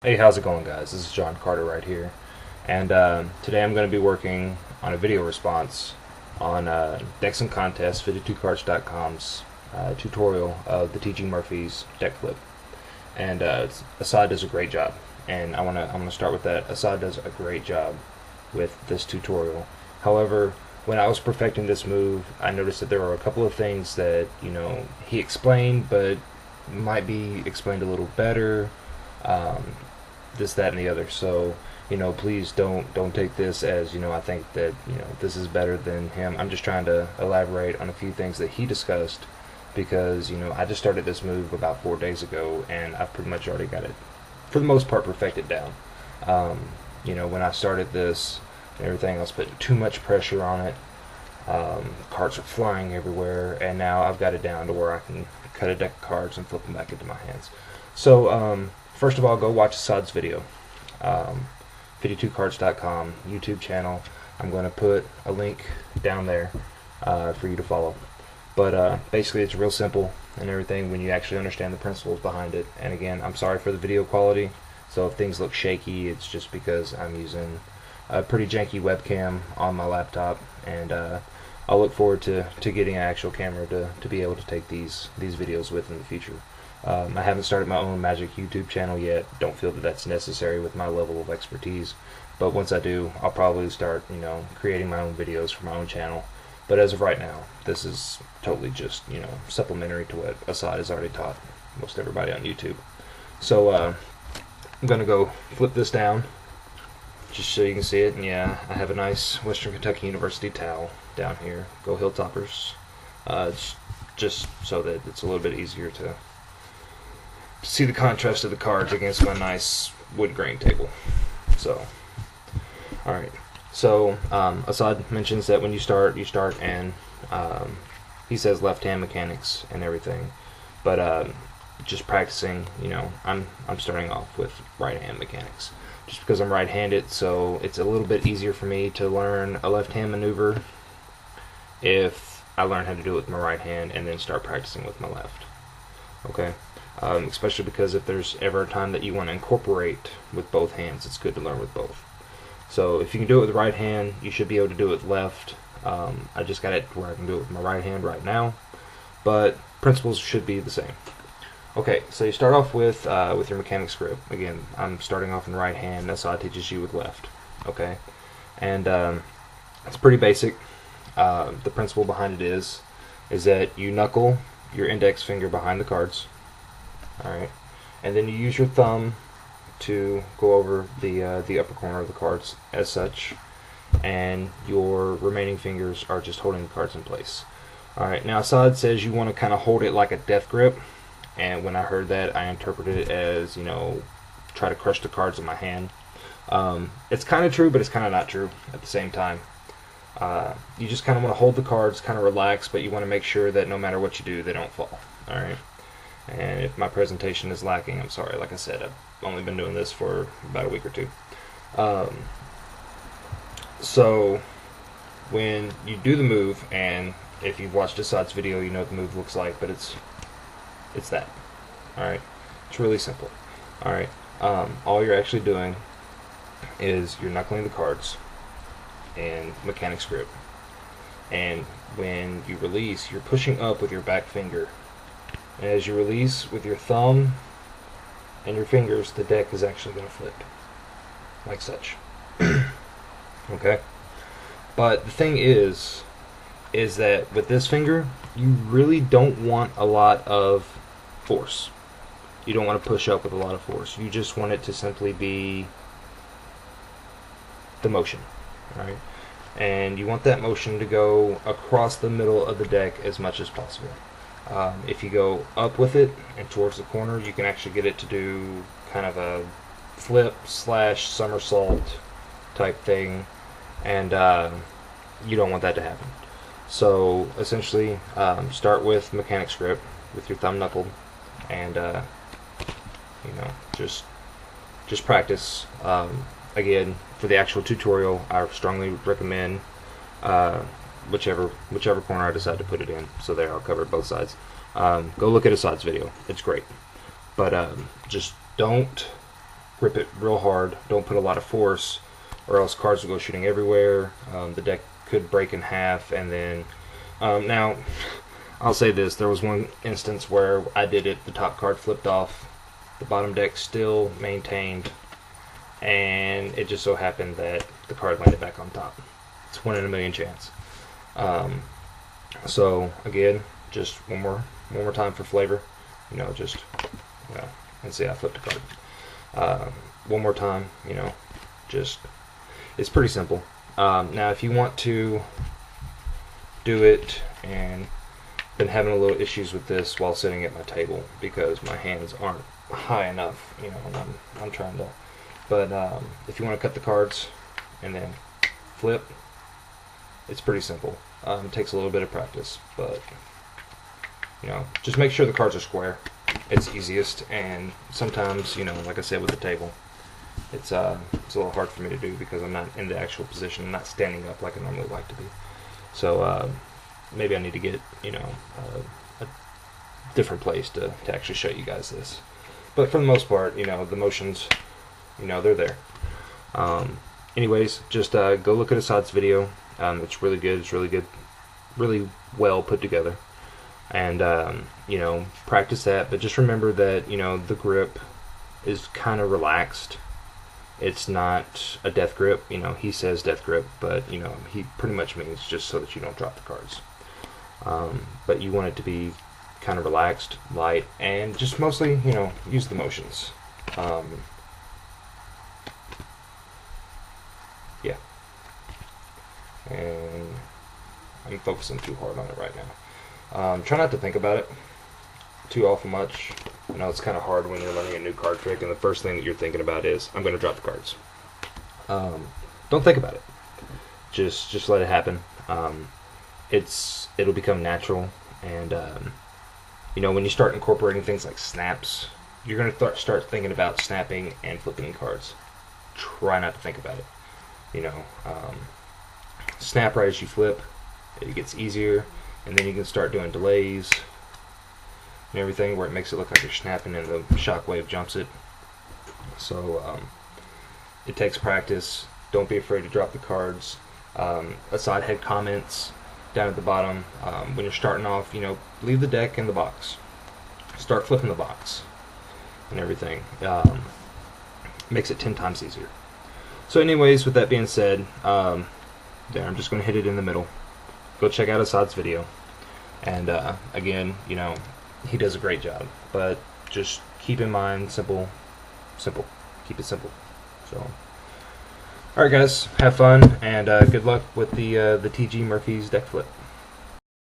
Hey, how's it going, guys? This is John Carter right here, and today I'm going to be working on a video response on DecksandContests 52cards.com's tutorial of the T.G. Murphy's deck flip, and Asad does a great job, and I'm gonna start with that. Asad does a great job with this tutorial. However, when I was perfecting this move, I noticed that there were a couple of things that he explained, but might be explained a little better. This, that, and the other. So, please don't take this as I think that this is better than him. I'm just trying to elaborate on a few things that he discussed because I just started this move about 4 days ago, and I've pretty much already got it for the most part perfected down. When I started this and everything, I was putting too much pressure on it. Cards are flying everywhere, and now I've got it down to where I can cut a deck of cards and flip them back into my hands. So first of all, go watch Asad's video, 52cards.com YouTube channel. I'm going to put a link down there for you to follow. But basically, it's real simple and everything when you actually understand the principles behind it. And again, I'm sorry for the video quality. So if things look shaky, it's just because I'm using a pretty janky webcam on my laptop, and I'll look forward to getting an actual camera to be able to take these videos with in the future. I haven't started my own Magic YouTube channel yet. Don't feel that that's necessary with my level of expertise. But once I do, I'll probably start, creating my own videos for my own channel. But as of right now, this is totally just, supplementary to what Asad has already taught most everybody on YouTube. So I'm going to go flip this down just so you can see it. And yeah, I have a nice Western Kentucky University towel down here. Go Hilltoppers. It's just so that it's a little bit easier to see the contrast of the cards against my nice wood grain table. So, alright. So, Asad mentions that when you start, and he says left hand mechanics and everything. But just practicing, I'm starting off with right hand mechanics. Just because I'm right-handed, so it's a little bit easier for me to learn a left hand maneuver if I learn how to do it with my right hand and then start practicing with my left. Okay? Especially because if there's ever a time that you want to incorporate with both hands, it's good to learn with both. So if you can do it with the right hand, you should be able to do it with left. I just got it where I can do it with my right hand right now, but principles should be the same. Okay, so you start off with your mechanics grip. Again, I'm starting off in right hand. That's how I teaches you with left. Okay, and it's pretty basic. The principle behind it is that you knuckle your index finger behind the cards. Alright, and then you use your thumb to go over the upper corner of the cards as such, and your remaining fingers are just holding the cards in place. Alright, now Asad says you want to kind of hold it like a death grip, and when I heard that, I interpreted it as, try to crush the cards in my hand. It's kind of true, but it's kind of not true at the same time. You just kind of want to hold the cards, kind of relax, but you want to make sure that no matter what you do, they don't fall. Alright? And if my presentation is lacking, I'm sorry. Like I said, I've only been doing this for about a week or two. So when you do the move, and if you've watched Asad's video, you know what the move looks like, but it's that. Alright? It's really simple. Alright? All you're actually doing is you're knuckling the cards and mechanics grip. And when you release, you're pushing up with your back finger. And as you release with your thumb and your fingers, the deck is actually going to flip. Like such. Okay? But the thing is that with this finger, you really don't want a lot of force. You don't want to push up with a lot of force. You just want it to simply be the motion. Alright? And you want that motion to go across the middle of the deck as much as possible. If you go up with it and towards the corner, you can actually get it to do kind of a flip / somersault type thing, and you don't want that to happen. So essentially, start with mechanics grip with your thumb knuckled, and just practice. Again, for the actual tutorial, I strongly recommend whichever corner I decide to put it in. So there, I'll cover both sides. Go look at Asad's video. It's great. But just don't grip it real hard. Don't put a lot of force, or else cards will go shooting everywhere. The deck could break in half, and then now I'll say this: there was one instance where I did it. The top card flipped off, the bottom deck still maintained, and it just so happened that the card landed back on top. It's 1 in a million chance. So again, just one more time for flavor. You know, just and see, I flipped a card. One more time. You know, just it's pretty simple. Now, if you want to do it, and been having a little issues with this while sitting at my table because my hands aren't high enough. You know, and I'm trying to. But if you want to cut the cards and then flip, it's pretty simple. It takes a little bit of practice, but you know, just make sure the cards are square. It's easiest, and sometimes, you know, like I said with the table, it's a little hard for me to do because I'm not in the actual position. I'm not standing up like I normally like to be. So maybe I need to get, you know, a different place to actually show you guys this. But for the most part, you know, the motions, you know, they're there. Anyways, just go look at Asad's video. It's really good. It's really good, really well put together. And you know, practice that. But just remember that, you know, the grip is kind of relaxed. It's not a death grip. You know, he says death grip, but you know, he pretty much means just so that you don't drop the cards. But you want it to be kind of relaxed, light, and just mostly, you know, use the motions. Yeah. And I'm focusing too hard on it right now. Try not to think about it too awful much. I know it's kind of hard when you're learning a new card trick, and the first thing that you're thinking about is, I'm going to drop the cards. Don't think about it. Just let it happen. It'll become natural, and you know, when you start incorporating things like snaps, you're going to start thinking about snapping and flipping cards. Try not to think about it. You know, snap right as you flip, it gets easier, and then you can start doing delays and everything where it makes it look like you're snapping and the shockwave jumps it. So it takes practice. Don't be afraid to drop the cards. Asad had comments down at the bottom. When you're starting off, you know, leave the deck in the box. Start flipping the box and everything. Makes it 10 times easier. So anyways, with that being said, there, I'm just going to hit it in the middle. Go check out Asad's video. And again, you know, he does a great job. But just keep in mind, simple. Keep it simple. So, alright guys, have fun, and good luck with the TG Murphy's deck flip.